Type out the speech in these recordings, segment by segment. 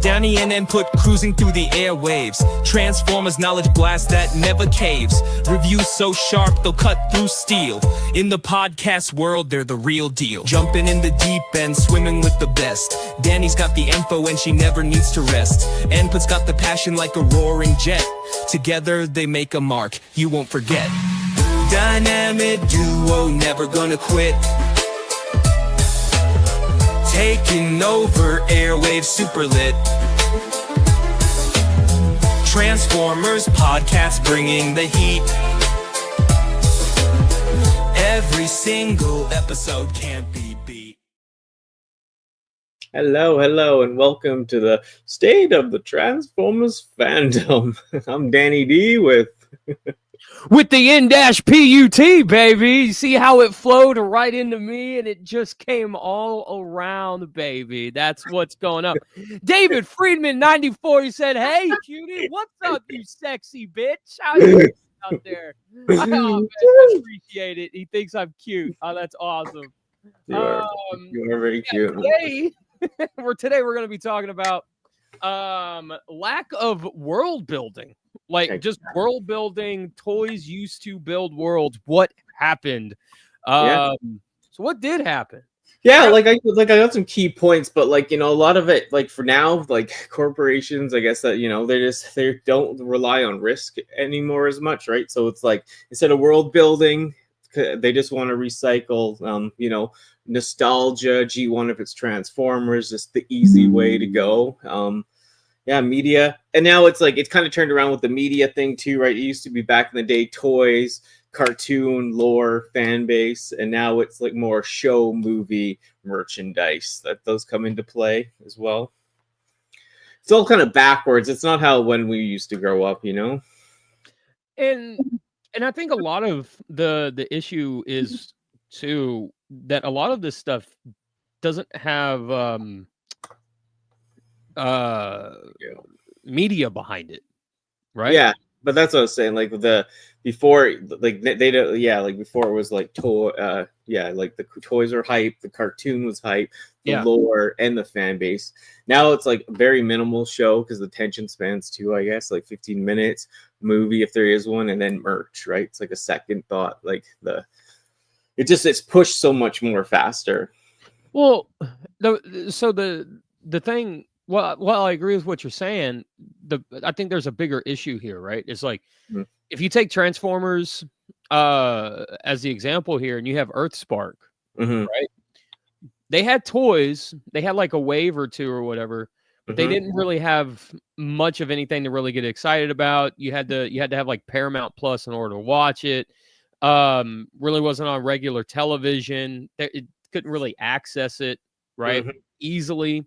Danni and input cruising through the airwaves. Transformers knowledge blast that never caves. Reviews so sharp they'll cut through steel. In the podcast world, they're the real deal. Jumping in the deep end, swimming with the best. Danni's got the info and she never needs to rest. Input's got the passion like a roaring jet. Together they make a mark you won't forget. Dynamic duo, never gonna quit. Taking over airwaves, super lit. Transformers podcast bringing the heat. Every single episode can't be beat. Hello, and welcome to the state of the Transformers Fandom. I'm Danny D with the N-PUT, baby. You see how it flowed right into me and it just came all around, baby. That's what's going up. David Friedman, 94, he said, "Hey, cutie, what's up, you sexy bitch? How you doing out there?" Oh, man, I appreciate it. He thinks I'm cute. Oh, that's awesome. you are very cute. Today we're going to be talking about lack of world building. Like just world building. Toys used to build worlds. What happened? So what did happen? Yeah, I got some key points, but a lot of it, for now, corporations, I guess that they don't rely on risk anymore as much, right? So it's instead of world building, they just want to recycle, nostalgia. G1 if it's Transformers, just the easy way to go. Media. And now it's kind of turned around with the media thing too, right? It used to be back in the day, toys, cartoon, lore, fan base, and now it's more show, movie, merchandise. Those come into play as well. It's all kind of backwards. It's not how when we used to grow up, And I think a lot of the issue is too that a lot of this stuff doesn't have media behind it, right? Yeah, but that's what I was saying. Before it was the toys are hype, the cartoon was hype, the lore and the fan base. Now it's a very minimal show because the attention spans too, I guess, 15 minutes, movie if there is one, and then merch, right? It's a second thought. It's pushed so much more faster. Well, the thing. Well, I agree with what you're saying. I think there's a bigger issue here, right? It's if you take Transformers as the example here, and you have EarthSpark, right? They had toys, they had a wave or two or whatever, but they didn't really have much of anything to really get excited about. You had to have Paramount Plus in order to watch it. Really wasn't on regular television. It couldn't really access it easily.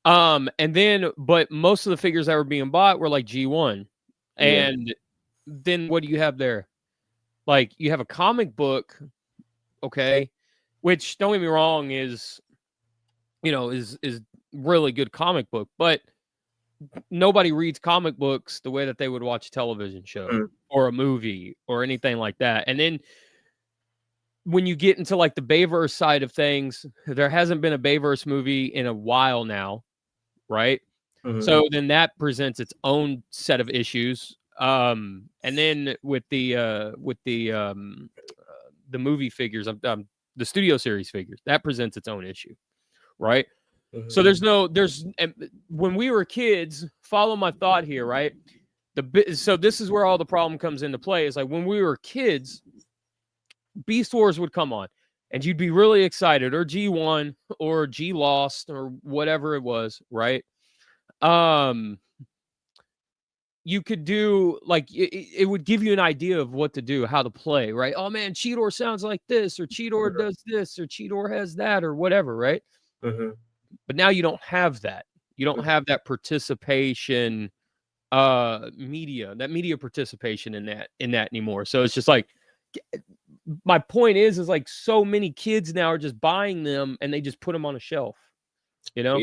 But most of the figures that were being bought were G1. And then what do you have there? You have a comic book, okay, which don't get me wrong is really good comic book, but nobody reads comic books the way that they would watch a television show or a movie or anything like that. And then when you get into the Bayverse side of things, there hasn't been a Bayverse movie in a while now. Right. So then that presents its own set of issues. And then with the movie figures, the studio series figures, that presents its own issue. Right. So when we were kids, follow my thought here. Right. So this is where all the problem comes into play is when we were kids, Beast Wars would come on. And you'd be really excited, or G1, or G Lost, or whatever it was, right? You could do it would give you an idea of what to do, how to play, right? Oh man, Cheetor sounds like this, or Cheetor does this, or Cheetor has that, or whatever, right? But now you don't have that. You don't have that participation, media participation in that anymore. So it's just my point is so many kids now are just buying them and they just put them on a shelf, Yeah,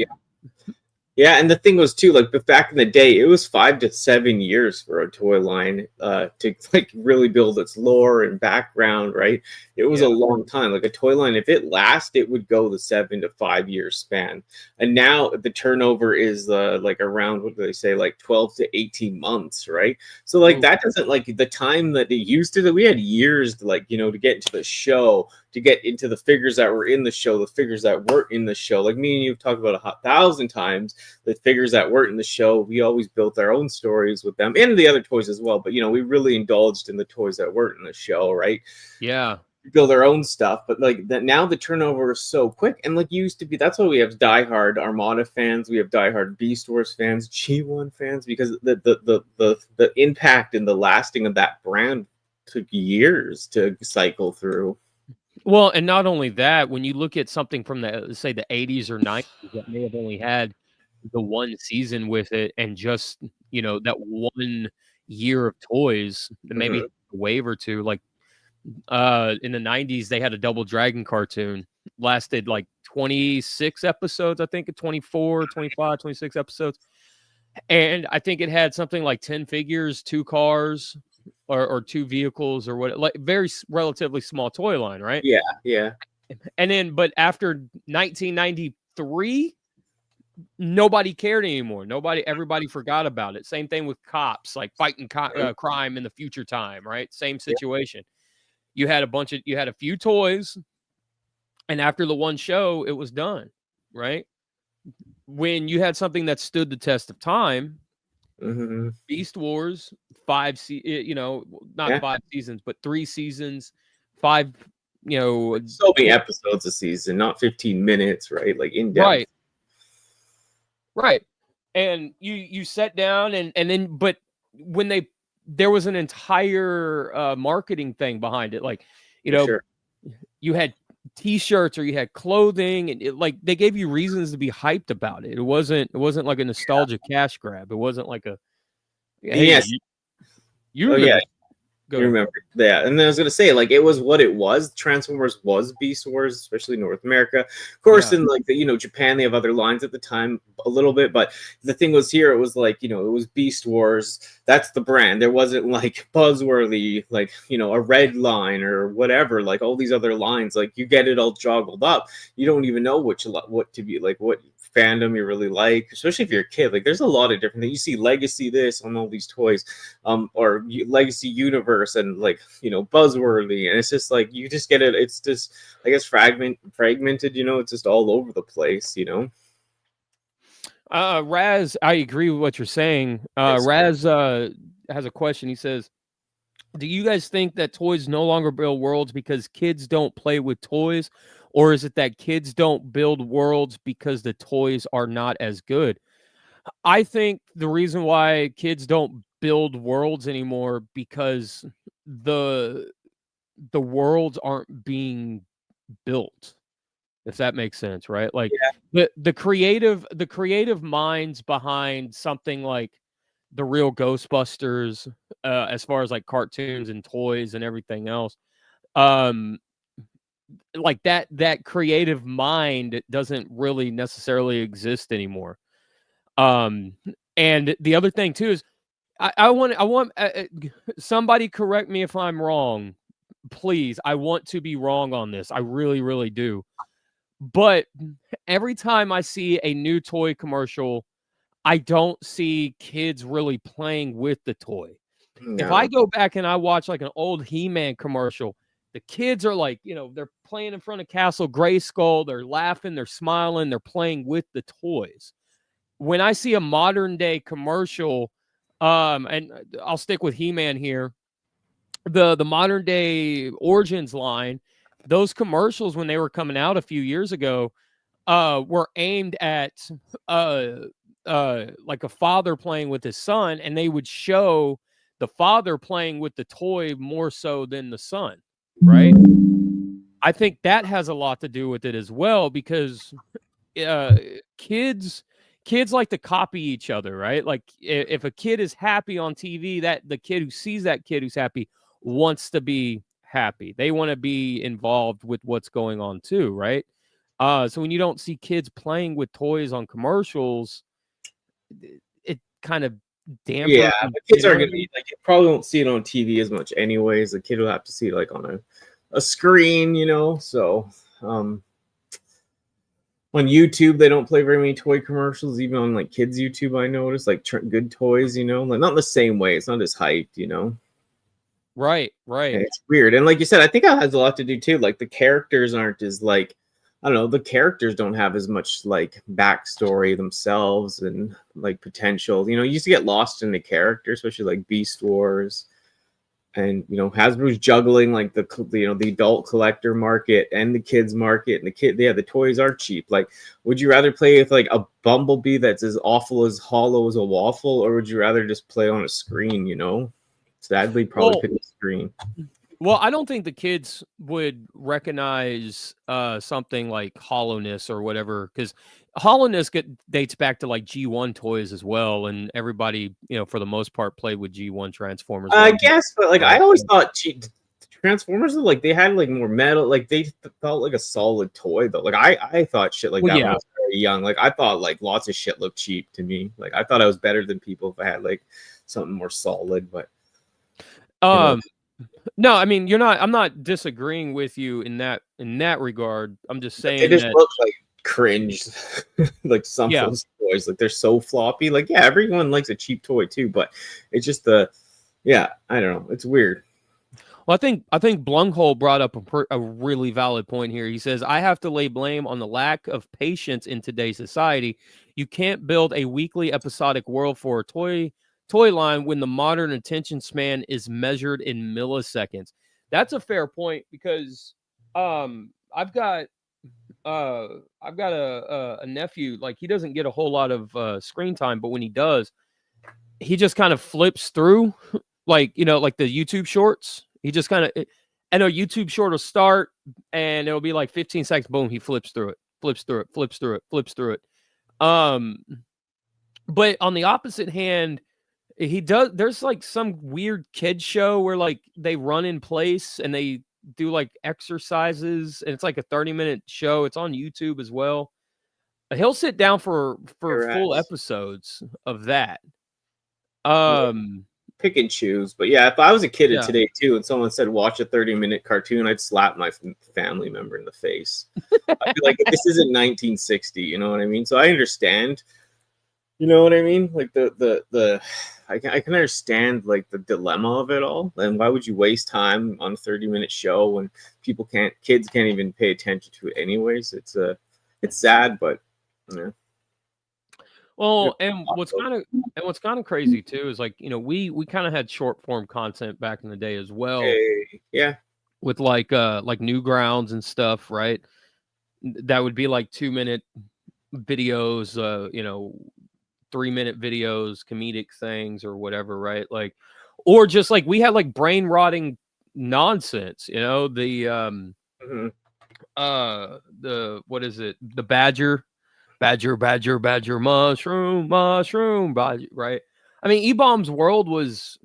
Yeah, and the thing was too, like, but back in the day, it was 5 to 7 years for a toy line to like really build its lore and background, right? It was a long time. Like a toy line, if it lasts, it would go the 7 to 5 year span. And now the turnover is like around, what do they say, like 12 to 18 months, right? So like that doesn't, like the time that it used to, that we had years to, like, to get into the show, to get into the figures that were in the show, the figures that weren't in the show. Like me and you've talked about 1,000 times, the figures that weren't in the show, we always built our own stories with them and the other toys as well. But we really indulged in the toys that weren't in the show, right? Yeah. We build our own stuff, but like that now the turnover is so quick, and like used to be. That's why we have diehard Armada fans, we have diehard Beast Wars fans, G1 fans, because the impact and the lasting of that brand took years to cycle through. Well, and not only that, when you look at something from the, say, the 80s or 90s that may have only had the one season with it, and just, that 1 year of toys, that maybe a wave or two, like in the 90s, they had a Double Dragon cartoon, lasted like 26 episodes, I think, 24, 25, 26 episodes. And I think it had something like 10 figures, 2 cars, or 2 vehicles, or what, like very relatively small toy line, right? Yeah. And then, but after 1993, nobody cared anymore. Everybody forgot about it. Same thing with cops, like fighting crime in the future time, right? Same situation. You had a few toys, and after the one show, it was done, right? When you had something that stood the test of time, Beast Wars, not 5 seasons, but 3 seasons, 5, so many episodes a season, not 15 minutes, right? Like in depth. Right. And you sat down and then, but when there was an entire marketing thing behind it, like, you had T-shirts or you had clothing, and like they gave you reasons to be hyped about it. It wasn't like a nostalgia cash grab. It wasn't like a you remember that. And then I was gonna say, like, it was what it was. Transformers was Beast Wars, especially North America. Of course, in like Japan, they have other lines at the time a little bit, but the thing was here, it was like, it was Beast Wars. That's the brand. There wasn't like Buzzworthy, like, a red line or whatever, like all these other lines. Like you get it all joggled up. You don't even know what to be like, what fandom you really like, especially if you're a kid. Like there's a lot of different things. You see Legacy this on all these toys, or Legacy Universe, and like Buzzworthy, and it's just like you just get it. It's just, I guess, fragmented. It's just all over the place. Raz, I agree with what you're saying. Raz has a question. He says, do you guys think that toys no longer build worlds because kids don't play with toys? Or is it that kids don't build worlds because the toys are not as good? I think the reason why kids don't build worlds anymore because the worlds aren't being built, if that makes sense, right? Like the creative minds behind something like the real Ghostbusters, as far as like cartoons and toys and everything else, like that creative mind doesn't really necessarily exist anymore. And the other thing too is I want somebody correct me if I'm wrong, please. I want to be wrong on this. I really, really do. But every time I see a new toy commercial, I don't see kids really playing with the toy. No. If I go back and I watch like an old He-Man commercial, the kids are like, they're playing in front of Castle Grayskull. They're laughing, they're smiling, they're playing with the toys. When I see a modern day commercial, and I'll stick with He-Man here, the modern day Origins line, those commercials when they were coming out a few years ago, were aimed at like a father playing with his son, and they would show the father playing with the toy more so than the son, right? I think that has a lot to do with it as well, because kids like to copy each other, right? Like if a kid is happy on TV, that the kid who sees that kid who's happy wants to be happy. They want to be involved with what's going on too, right? So when you don't see kids playing with toys on commercials, it kind of damper. Yeah, the kids are gonna be like, you probably won't see it on TV as much anyways. The kid will have to see it like on a screen, you know. So on YouTube, they don't play very many toy commercials. Even on like kids' YouTube, I noticed like good toys, you know, like not in the same way. It's not as hyped, you know. Right. And it's weird, and like you said, I think that has a lot to do too. Like the characters aren't as like, I don't know, the characters don't have as much like backstory themselves and like potential. You know, you used to get lost in the character, especially like Beast Wars. And you know, Hasbro's juggling like the adult collector market and the kids market, and the toys are cheap. Like, would you rather play with like a Bumblebee that's as awful as hollow as a waffle, or would you rather just play on a screen? You know, sadly, probably pick a screen. Well, I don't think the kids would recognize something like hollowness or whatever, because hollowness dates back to like G1 toys as well, and everybody, you know, for the most part, played with G1 Transformers. I guess, but like I always thought Transformers like they had like more metal, like they felt like a solid toy though. Like I thought shit like that when I was very young. Like I thought like lots of shit looked cheap to me. Like I thought I was better than people if I had like something more solid. But no, I mean I'm not disagreeing with you in that regard. I'm just saying they just look like cringe. Like some of those toys, like they're so floppy. Like everyone likes a cheap toy too, but it's just I don't know, it's weird. Well, I think Blunghole brought up a really valid point here. He says, I have to lay blame on the lack of patience in today's society. You can't build a weekly episodic world for a toy line when the modern attention span is measured in milliseconds. That's a fair point, because I've got a nephew. Like, he doesn't get a whole lot of screen time, but when he does, he just kind of flips through like, you know, like the YouTube shorts. He just kind of, and a YouTube short will start and it'll be like 15 seconds. Boom. He flips through it. But on the opposite hand, there's like some weird kid show where like they run in place and they do like exercises, and it's like a 30-minute show. It's on YouTube as well. He'll sit down for full episodes of that. Pick and choose. But yeah, if I was a kid today too, and someone said watch a 30-minute cartoon, I'd slap my family member in the face. I'd be like, this isn't 1960, you know what I mean? So I understand, you know what I mean? Like I can understand like the dilemma of it all. And why would you waste time on a 30-minute show when kids can't even pay attention to it anyways? It's sad, but yeah. Well, and what's kind of crazy too is, like, you know, we kind of had short form content back in the day as well. Yeah. With like Newgrounds and stuff, right? That would be like 2-minute videos, you know, 3-minute videos, comedic things or whatever, right? Like, or just like we had like brain rotting nonsense, you know, the what is it? The Badger, mushroom, badger, right? I mean, E-Bomb's world was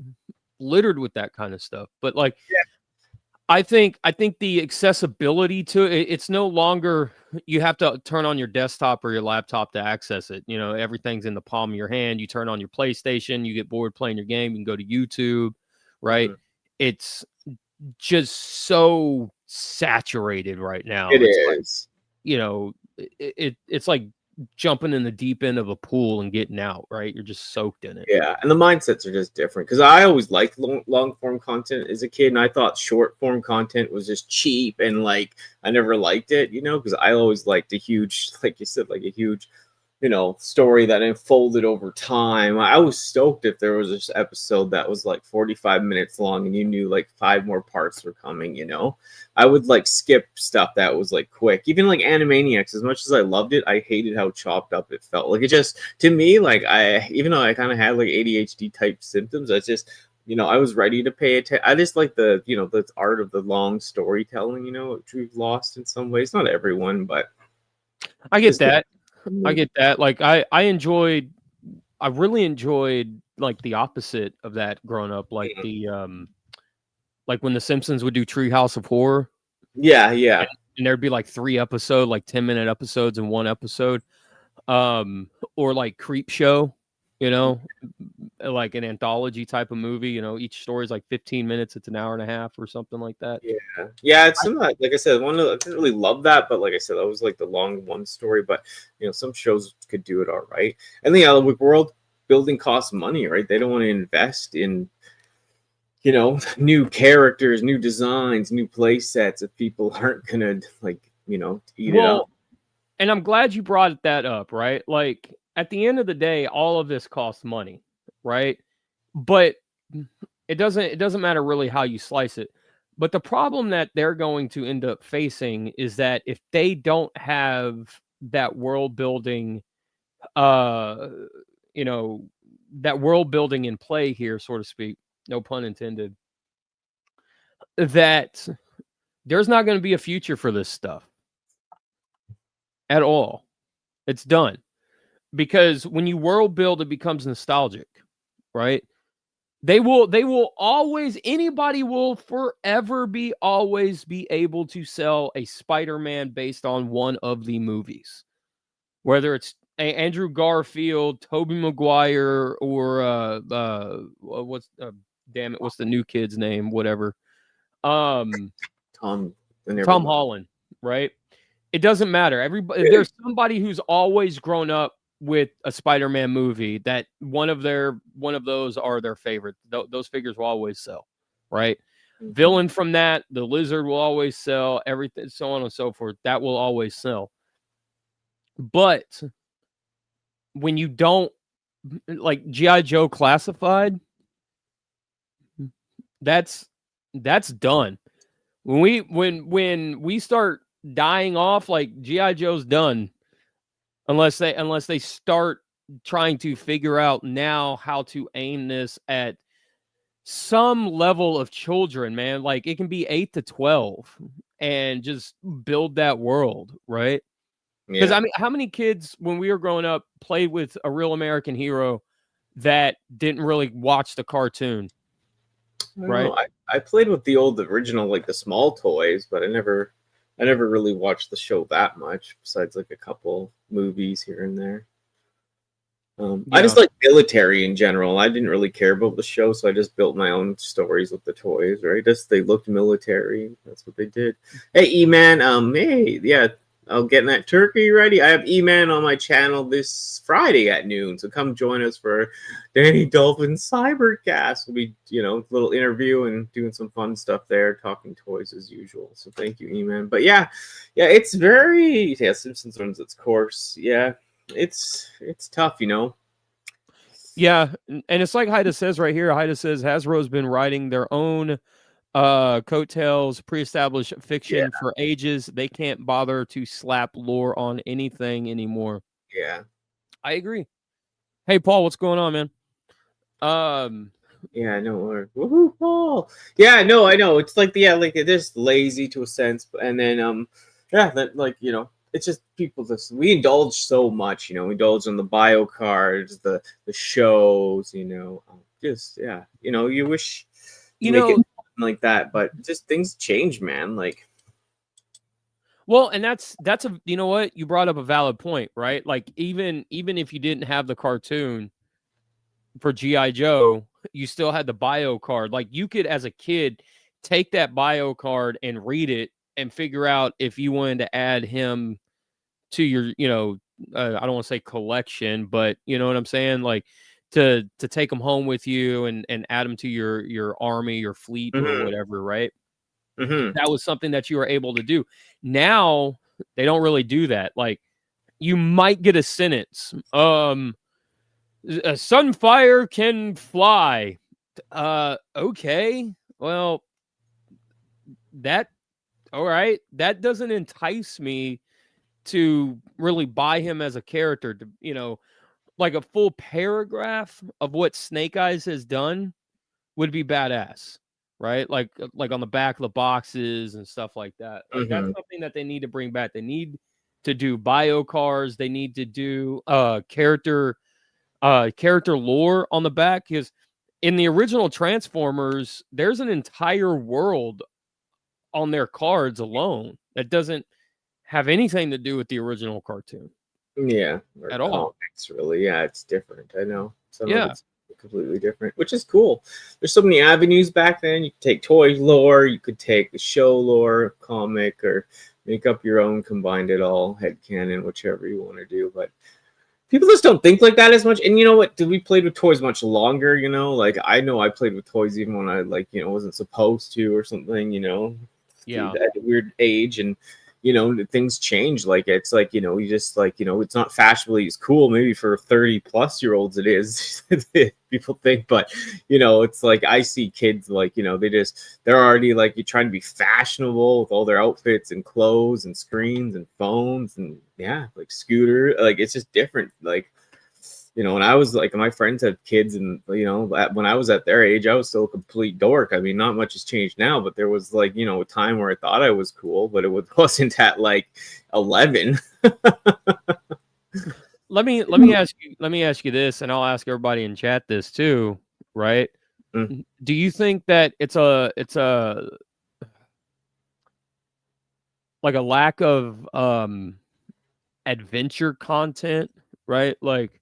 littered with that kind of stuff, but like, I think the accessibility to it, it's no longer you have to turn on your desktop or your laptop to access it. You know, everything's in the palm of your hand. You turn on your PlayStation, you get bored playing your game, you can go to YouTube, right? It's just so saturated right now. It is. Like, you know, it's like jumping in the deep end of a pool and getting out, right? You're just soaked in it. Yeah, and the mindsets are just different, because I always liked long form content as a kid, and I thought short form content was just cheap, and like I never liked it, you know, because I always liked a huge, like you said, like a huge, you know, story that unfolded over time. I was stoked if there was this episode that was like 45 minutes long and you knew like 5 more parts were coming, you know. I would like skip stuff that was like quick. Even like Animaniacs, as much as I loved it, I hated how chopped up it felt. Like, it just, to me, like, even though I kind of had like ADHD type symptoms, I just, you know, I was ready to pay attention. I just like the, you know, the art of the long storytelling, you know, which we've lost in some ways. Not everyone, but I get that. I get that. Like, I really enjoyed like the opposite of that growing up. Like like when the Simpsons would do Treehouse of Horror. Yeah. And there'd be like 3 episodes, like 10-minute episodes in one episode. Or like Creep Show. you know, like an anthology type of movie. You know, each story is like 15 minutes. It's an hour and a half or something like that. Yeah. It's some like I said, one of I didn't really love that, but like I said, that was like the long one story. But some shows could do it all right. And the world building costs money, right? They don't want to invest in new characters, new designs, new play sets if people aren't gonna eat it up. And I'm glad you brought that up, right? Like at the end of the day, all of this costs money, right? But it doesn't matter really how you slice it. But the problem that they're going to end up facing is that if they don't have that world building, you know, that world building in play here, so to speak, no pun intended, that there's not going to be a future for this stuff at all. It's done. Because when you world build, it becomes nostalgic, right? They will always, anybody will forever always be able to sell a Spider-Man based on one of the movies. Whether it's Andrew Garfield, Tobey Maguire, or what's what's the new kid's name? Whatever. Tom Holland, right? It doesn't matter. Everybody, there's somebody who's always grown up with a Spider-Man movie that one of those are their favorite. Those figures will always sell, right? Mm-hmm. Villain from that, the Lizard will always sell, everything, so on and so forth. That will always sell. But when you don't, like G.I. Joe Classified, that's done. When we start dying off, like G.I. Joe's done, unless they start trying to figure out now how to aim this at some level of children, man. Like it can be 8 to 12 and just build that world, right? Because I mean, how many kids when we were growing up played with a real American hero that didn't really watch the cartoon? Right. I played with the old original, like the small toys, but I never really watched the show that much, besides like a couple movies here and there. I just like military in general. I didn't really care about the show, so I just built my own stories with the toys, right? Just they looked military. That's what they did. Hey, E-Man, hey, yeah, I'm getting that turkey ready. I have E-Man on my channel this Friday at noon, so come join us for Danny Dolphin Cybercast. We'll be, a little interview and doing some fun stuff there, talking toys as usual. So thank you, E-Man. But yeah, it's very Simpsons runs its course. Yeah, it's tough, Yeah, and it's like Haida says right here. Haida says Hasbro's been writing their own coattails, pre-established fiction for ages. They can't bother to slap lore on anything anymore. Yeah, I agree. Hey, Paul, what's going on, man? Yeah, I know. Woohoo, Paul. Yeah, no, I know. It's like it is lazy to a sense, and then it's just people we indulge so much, we indulge in the bio cards, the shows, you wish make it like that, but just things change, man. Like, well, and that's a what, you brought up a valid point, right? Like even if you didn't have the cartoon for G.I. Joe, you still had the bio card. Like you could, as a kid, take that bio card and read it and figure out if you wanted to add him to your, I don't want to say collection, but you know what I'm saying? Like to take them home with you and add them to your army, your fleet, or whatever, right? That was something that you were able to do. Now they don't really do that. Like you might get a sentence. A Sunfire can fly. Okay. Well, all right. That doesn't entice me to really buy him as a character. To, like a full paragraph of what Snake Eyes has done would be badass, right? Like on the back of the boxes and stuff like that. Like that's something that they need to bring back. They need to do bio cars. They need to do character lore on the back, because in the original Transformers, there's an entire world on their cards alone that doesn't have anything to do with the original cartoon. Yeah, at all. It's really, it's different. I know. Some of Yeah. it's completely different, which is cool. There's so many avenues back then. You could take toy lore, you could take the show lore, comic, or make up your own, combined it all, headcanon, whichever you want to do. But people just don't think like that as much. And you know what? We played with toys much longer, you know? Like, I know I played with toys even when I, like, you know, wasn't supposed to or something, you know? Yeah. At a weird age. And, you know, things change. Like, it's like, you know, you just, like, you know, it's not fashionably as cool. Maybe for 30-plus-year-olds it is. People think. But, you know, it's like I see kids, like, you know, they're already, like, you're trying to be fashionable with all their outfits and clothes and screens and phones and, yeah, like, scooter. Like, it's just different. Like, you know, when I was, like, my friends had kids, and, you know, when I was at their age, I was still a complete dork. I mean, not much has changed now, but there was, like, you know, a time where I thought I was cool, but wasn't at, like, 11. Let me ask you this, and I'll ask everybody in chat this too, right? Mm. Do you think that it's a like a lack of adventure content, right? Like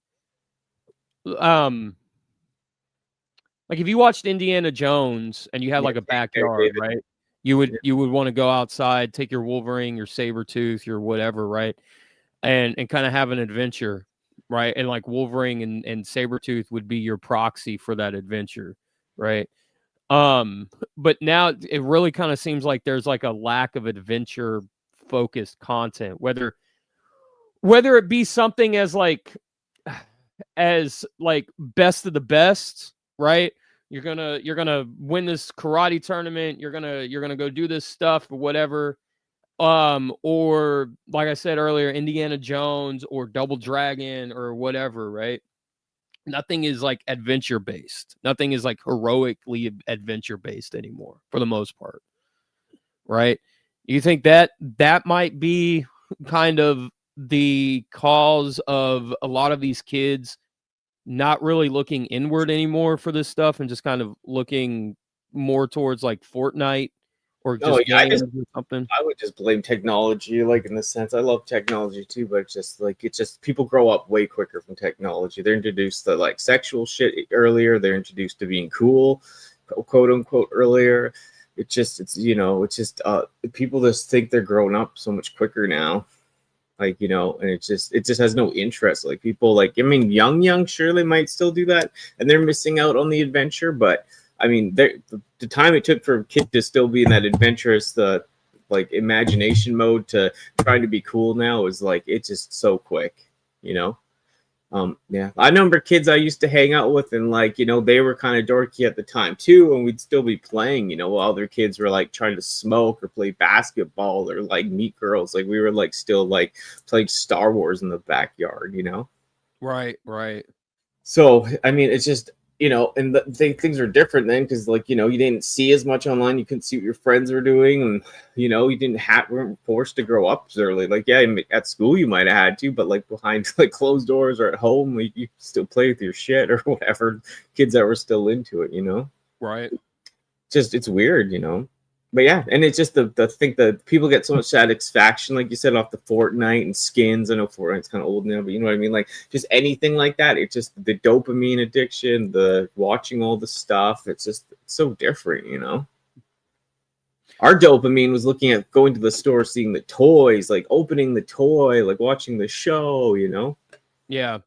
if you watched Indiana Jones and you had Yeah, like a there, backyard, David. right? You would want to go outside, take your Wolverine, your Sabretooth, your whatever, right? And kind of have an adventure, right? And like Wolverine and Sabretooth would be your proxy for that adventure, right? But now it really kind of seems like there's like a lack of adventure focused content, whether it be something as like best of the best, right? You're gonna win this karate tournament, you're gonna go do this stuff or whatever. Or like I said earlier, Indiana Jones or Double Dragon or whatever, right? Nothing is like adventure based. Nothing is like heroically adventure based anymore for the most part, right? You think that might be kind of the cause of a lot of these kids not really looking inward anymore for this stuff and just kind of looking more towards like Fortnite or No, just yeah, games or something? I would just blame technology, like, in the sense, I love technology too, but it's just people grow up way quicker from technology. They're introduced to, like, sexual shit earlier. They're introduced to being cool, quote unquote, earlier. It's you know, it's just people just think they're growing up so much quicker now. Like, you know, and it just has no interest. Like, people, like, I mean, young, sure, they might still do that, and they're missing out on the adventure. But I mean, the time it took for a kid to still be in that adventurous, like, imagination mode to trying to be cool now is, like, it's just so quick, you know. Yeah, I remember kids I used to hang out with, and, like, you know, they were kind of dorky at the time too, and we'd still be playing, you know, while other kids were, like, trying to smoke or play basketball or, like, meet girls. Like, we were, like, still, like, playing Star Wars in the backyard, you know. Right. So, I mean, it's just, you know, and things are different then, because, like, you know, you didn't see as much online. You couldn't see what your friends were doing, and, you know, you weren't forced to grow up as early. Like, yeah, at school you might have had to, but, like, behind, like, closed doors or at home, like, you still play with your shit or whatever. Kids that were still into it, you know. Right. Just, it's weird, you know. But yeah, and it's just the thing that people get so much satisfaction, like you said, off the Fortnite and skins. I know Fortnite's kind of old now, but you know what I mean? Like, just anything like that. It's just the dopamine addiction, the watching all the stuff. It's so different, you know? Our dopamine was looking at going to the store, seeing the toys, like opening the toy, like watching the show, you know? Yeah.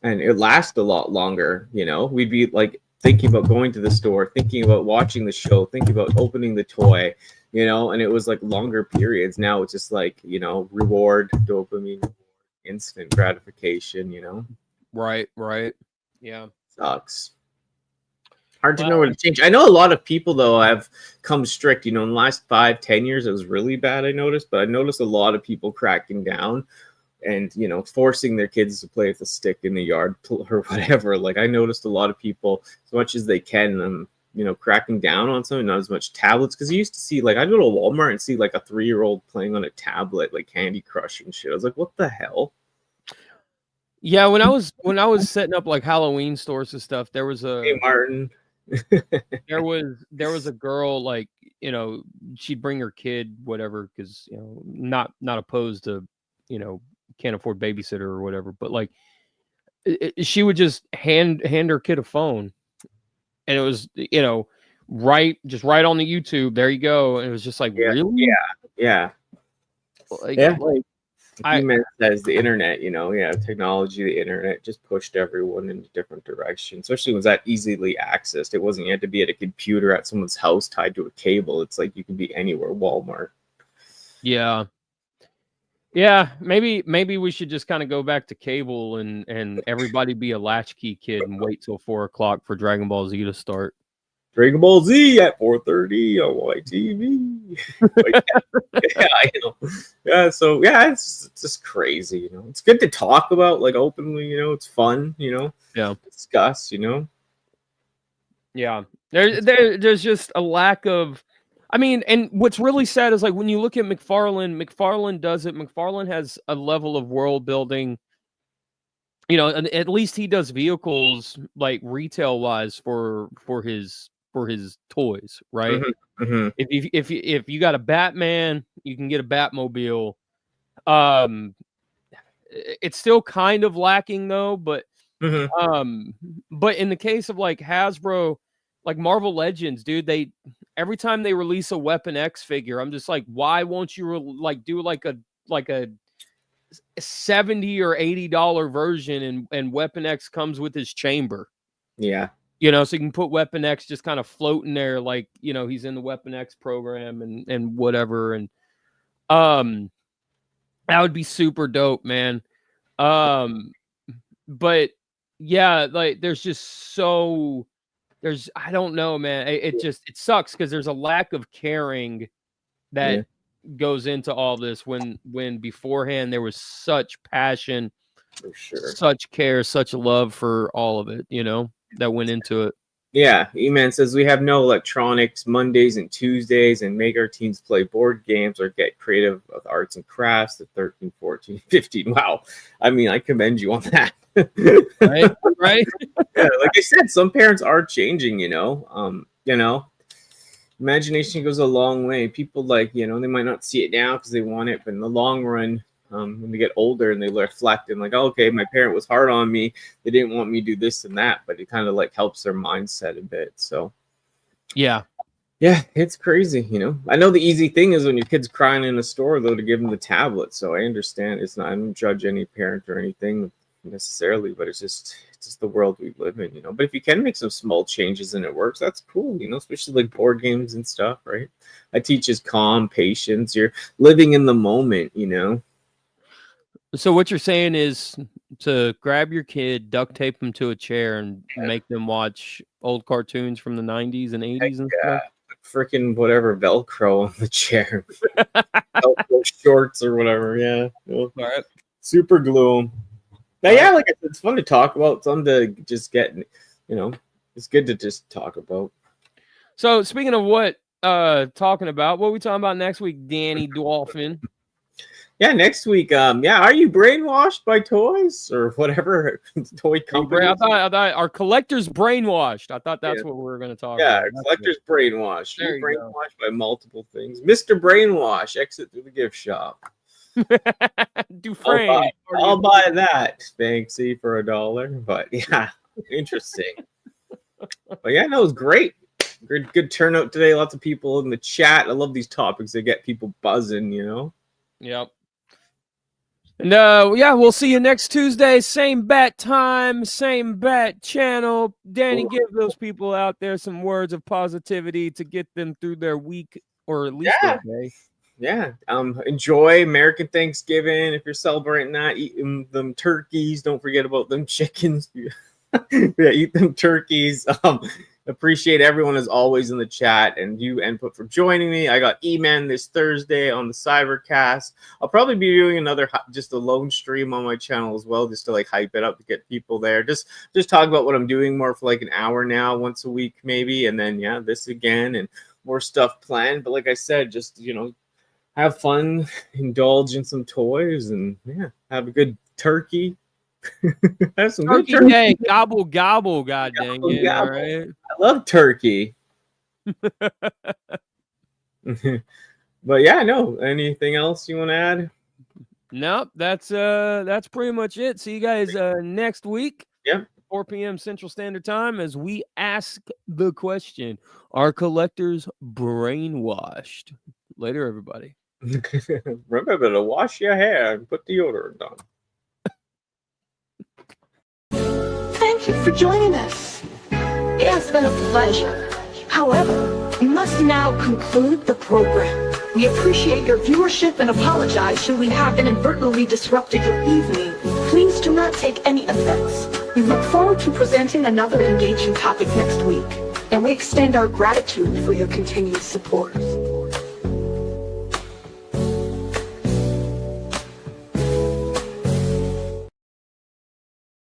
And it lasts a lot longer, you know? We'd be like thinking about going to the store, thinking about watching the show, thinking about opening the toy, you know, and it was like longer periods. Now it's just like, you know, reward, dopamine, instant gratification, you know. Right. Yeah. Sucks. Hard to know Well, where to change. I know a lot of people though have come strict, you know, in the last 5-10 years it was really bad, I noticed, but I noticed a lot of people cracking down and, you know, forcing their kids to play with a stick in the yard or whatever. Like, I noticed a lot of people, as much as they can, you know, cracking down on something, not as much tablets. Because you used to see, like, I'd go to Walmart and see, like, a 3-year-old playing on a tablet, like Candy Crush and shit. I was like, what the hell? yeah, when I was setting up like Halloween stores and stuff, there was Hey, Martin. there was a girl, like, you know, she'd bring her kid, whatever, because, you know, not opposed to, you know, can't afford babysitter or whatever, but like she would just hand her kid a phone, and it was, right on the YouTube. There you go. And it was just like, really? Yeah. Like, Yeah. like He says the internet, technology, the internet just pushed everyone in a different direction, especially when it was that easily accessed. It wasn't, you had to be at a computer at someone's house tied to a cable. It's like you can be anywhere, Walmart. Yeah. Maybe we should just kind of go back to cable and everybody be a latchkey kid and wait till 4 o'clock for Dragon Ball Z to start. Dragon Ball Z at 4:30 on YTV. So it's just crazy, It's good to talk about, like, openly, it's fun, discuss, Yeah. There's just a lack of, I mean, and what's really sad is, like, when you look at McFarlane does it. McFarlane has a level of world building, and at least he does vehicles, like, retail wise for his toys, right? Mm-hmm. If you got a Batman, you can get a Batmobile. It's still kind of lacking though, but but in the case of, like, Hasbro, like Marvel Legends, dude, every time they release a Weapon X figure, I'm just like, why won't you do like a $70 or $80 version, and Weapon X comes with his chamber. Yeah. So you can put Weapon X just kind of floating there, like, he's in the Weapon X program and whatever. And that would be super dope, man. But yeah, like, I don't know, man. It sucks because there's a lack of caring that goes into all this when beforehand there was such passion, for sure, such care, such love for all of it, that went into it. Yeah, E-Man says we have no electronics Mondays and Tuesdays, and make our teens play board games or get creative with arts and crafts at 13, 14, 15. Wow. I mean, I commend you on that. Right? Yeah, like I said, some parents are changing, imagination goes a long way. People, like, they might not see it now because they want it, but in the long run, when they get older and they reflect and, like, oh, okay, my parent was hard on me, they didn't want me to do this and that, but it kind of, like, helps their mindset a bit. So yeah, it's crazy. I know the easy thing is when your kid's crying in a store, though, to give them the tablet. So I understand. It's not, I don't judge any parent or anything necessarily, but it's just the world we live in, but if you can make some small changes and it works, that's cool, especially like board games and stuff, right? I teach is calm, patience, you're living in the moment, So what you're saying is to grab your kid, duct tape them to a chair, and make them watch old cartoons from the 90s and 80s and stuff? Freaking whatever, Velcro on the chair. Velcro shorts or whatever, all right. Super glue them. But yeah, like I said, it's fun to talk about. Something to just get, it's good to just talk about. So speaking of what, talking about, what are we talking about next week, Danny Dolphin? Yeah, next week. Are you brainwashed by toys or whatever toy company? I thought our collector's brainwashed. I thought that's what we were going to talk about. Yeah, collector's brainwashed. You're brainwashed by multiple things. Mr. Brainwash, exit through the gift shop. Dufresne. I'll buy that, Banksy, for $1. But yeah, interesting. But yeah, no, it was great. Good turnout today. Lots of people in the chat. I love these topics. They get people buzzing, Yep. And we'll see you next Tuesday. Same bat time, same bat channel. Danny, give those people out there some words of positivity to get them through their week, or at least their day. Yeah. Enjoy American Thanksgiving. If you're celebrating that, eat them turkeys. Don't forget about them chickens. Eat them turkeys. Appreciate everyone as always in the chat and you input for joining me. I got E-Man this Thursday on the Cybercast. I'll probably be doing just a lone stream on my channel as well, just to, like, hype it up to get people there. Just talk about what I'm doing more for like an hour now, once a week maybe, and then this again and more stuff planned. But like I said, just have fun, indulge in some toys, and have a good turkey. Have some turkey good turkey day. Gobble gobble, god dang it. Gobble. All right. I love turkey. But yeah, no. Anything else you want to add? Nope, that's pretty much it. See you guys next week. Yeah. 4 p.m. Central Standard Time as we ask the question, are collectors brainwashed? Later, everybody. Remember to wash your hair and put deodorant on. Thank you for joining us. It has been a pleasure. However, we must now conclude the program. We appreciate your viewership and apologize should we have inadvertently disrupted your evening. Please do not take any offense. We look forward to presenting another engaging topic next week, and we extend our gratitude for your continued support.